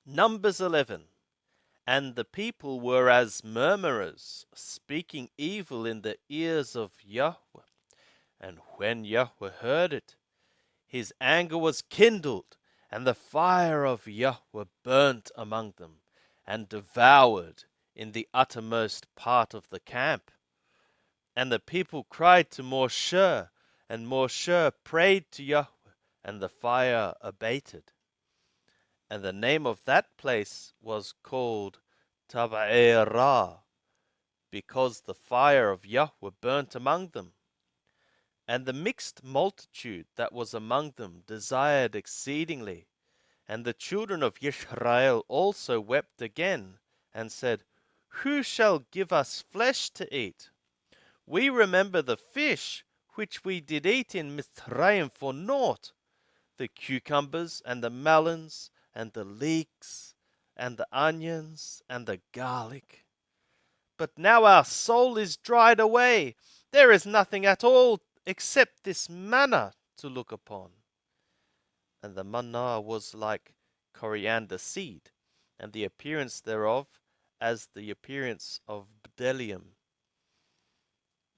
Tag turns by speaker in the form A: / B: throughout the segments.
A: Numbers 11. And the people were as murmurers, speaking evil in the ears of Yahweh. And when Yahweh heard it, his anger was kindled, and the fire of Yahweh burnt among them, and devoured in the uttermost part of the camp. And the people cried to Moshe, and Moshe prayed to Yahweh, and the fire abated. And the name of that place was called Tabaerah, because the fire of Yahweh burnt among them. And the mixed multitude that was among them desired exceedingly. And the children of Israel also wept again, and said, Who shall give us flesh to eat? We remember the fish which we did eat in Mizraim for naught, the cucumbers, and the melons, and the leeks, and the onions, and the garlic. But now our soul is dried away. There is nothing at all except this manna to look upon. And the manna was like coriander seed, and the appearance thereof as the appearance of bdellium.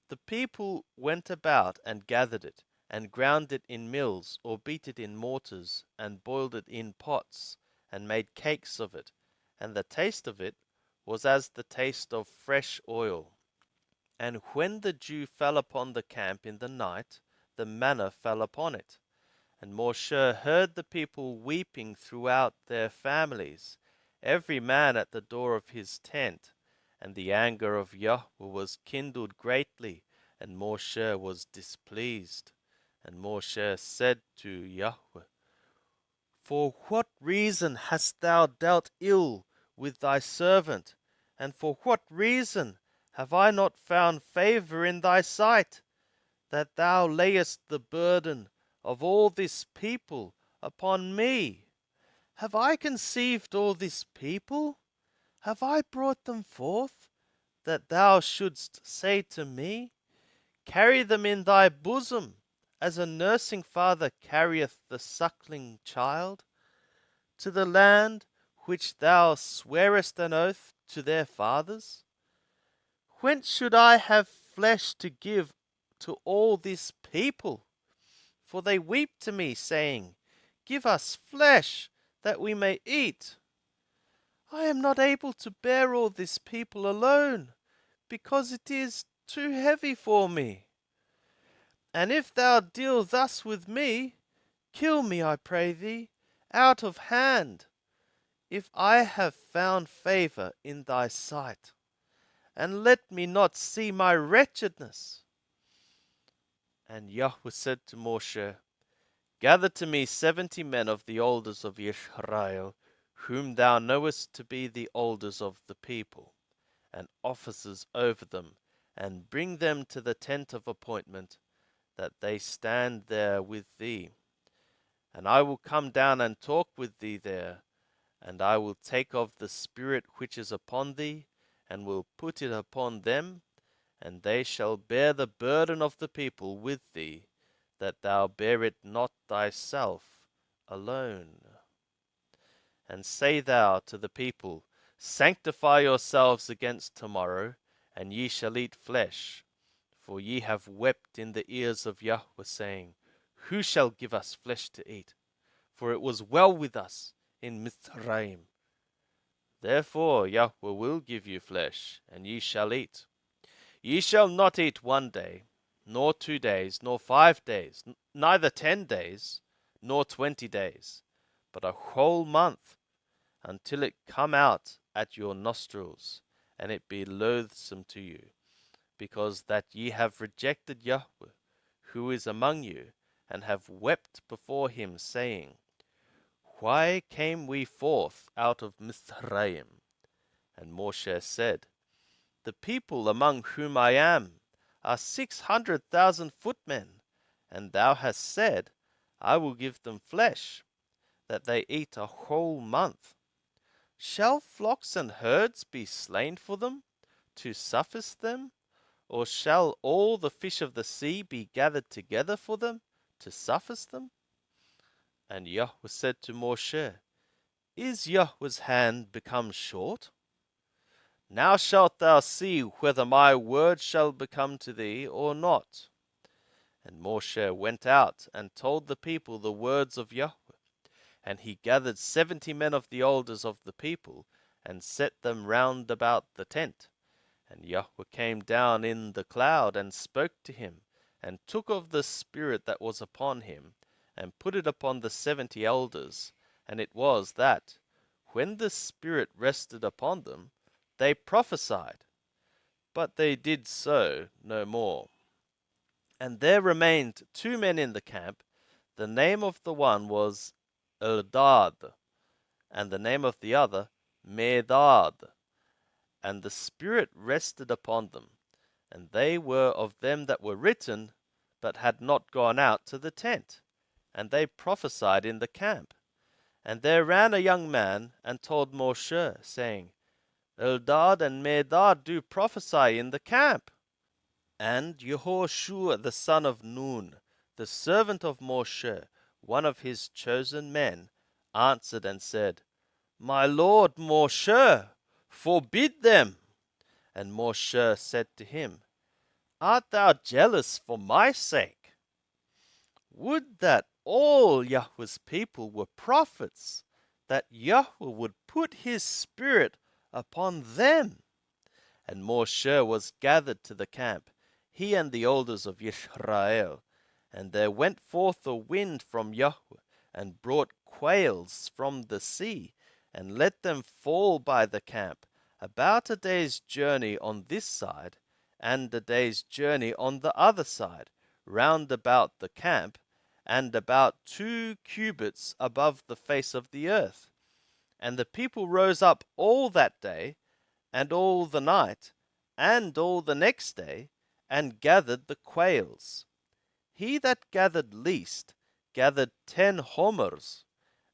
A: The people went about and gathered it, and ground it in mills, or beat it in mortars, and boiled it in pots, and made cakes of it, and the taste of it was as the taste of fresh oil. And when the dew fell upon the camp in the night, the manna fell upon it. And Moshe heard the people weeping throughout their families, every man at the door of his tent. And the anger of Yahweh was kindled greatly, and Moshe was displeased. And Moshe said to Yahweh, For what reason hast thou dealt ill with thy servant? And for what reason have I not found favor in thy sight, that thou layest the burden of all this people upon me? Have I conceived all this people? Have I brought them forth, that thou shouldst say to me, Carry them in thy bosom, as a nursing father carrieth the suckling child, to the land which thou swearest an oath to their fathers? Whence should I have flesh to give to all this people? For they weep to me, saying, Give us flesh, that we may eat. I am not able to bear all this people alone, because it is too heavy for me. And if thou deal thus with me, kill me, I pray thee, out of hand, if I have found favor in thy sight, and let me not see my wretchedness. And Yahweh said to Moshe, Gather to me 70 men of the elders of Israel, whom thou knowest to be the elders of the people, and officers over them, and bring them to the tent of appointment, that they stand there with thee. And I will come down and talk with thee there, and I will take of the Spirit which is upon thee, and will put it upon them, and they shall bear the burden of the people with thee, that thou bear it not thyself alone. And say thou to the people, Sanctify yourselves against tomorrow, and ye shall eat flesh. For ye have wept in the ears of Yahweh, saying, Who shall give us flesh to eat? For it was well with us in Mizraim. Therefore Yahweh will give you flesh, and ye shall eat. Ye shall not eat 1 day, nor 2 days, nor 5 days, neither 10 days, nor 20 days, but a whole month, until it come out at your nostrils, and it be loathsome to you, because that ye have rejected Yahweh, who is among you, and have wept before him, saying, Why came we forth out of Mizraim? And Moshe said, The people among whom I am are 600,000 footmen, and thou hast said, I will give them flesh, that they eat a whole month. Shall flocks and herds be slain for them, to suffice them? Or shall all the fish of the sea be gathered together for them, to suffice them? And Yahweh said to Moshe, Is Yahweh's hand become short? Now shalt thou see whether my word shall become to thee or not. And Moshe went out and told the people the words of Yahweh. And he gathered 70 men of the elders of the people, and set them round about the tent. And Yahweh came down in the cloud, and spoke to him, and took of the Spirit that was upon him, and put it upon the 70 elders. And it was that, when the Spirit rested upon them, they prophesied, but they did so no more. And there remained 2 men in the camp. The name of the one was Eldad, and the name of the other Medad. And the Spirit rested upon them, and they were of them that were written, but had not gone out to the tent. And they prophesied in the camp. And there ran a young man, and told Moshe, saying, Eldad and Medad do prophesy in the camp. And Yehoshua the son of Nun, the servant of Moshe, one of his chosen men, answered and said, My lord Moshe, forbid them. And Moshe said to him, Art thou jealous for my sake? Would that all Yahweh's people were prophets, that Yahweh would put his spirit upon them. And Moshe was gathered to the camp, he and the elders of Israel. And there went forth a wind from Yahweh, and brought quails from the sea, and let them fall by the camp, about a day's journey on this side, and a day's journey on the other side, round about the camp, and about 2 cubits above the face of the earth. And the people rose up all that day, and all the night, and all the next day, and gathered the quails. He that gathered least gathered 10 homers,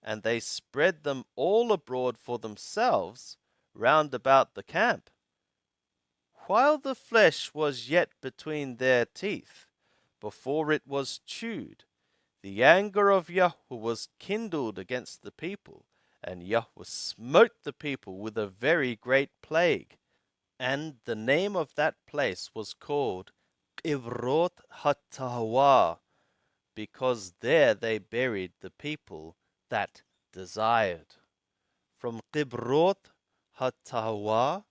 A: and they spread them all abroad for themselves round about the camp, while the flesh was yet between their teeth, before it was chewed. The anger of Yahweh was kindled against the people, and Yahweh smote the people with a very great plague. And the name of that place was called Kivrot Hatahwa, because there they buried the people that desired. From Kivrot Hatahwa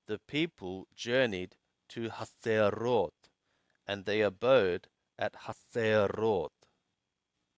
A: the people journeyed to Haserot, and they abode at Haserot.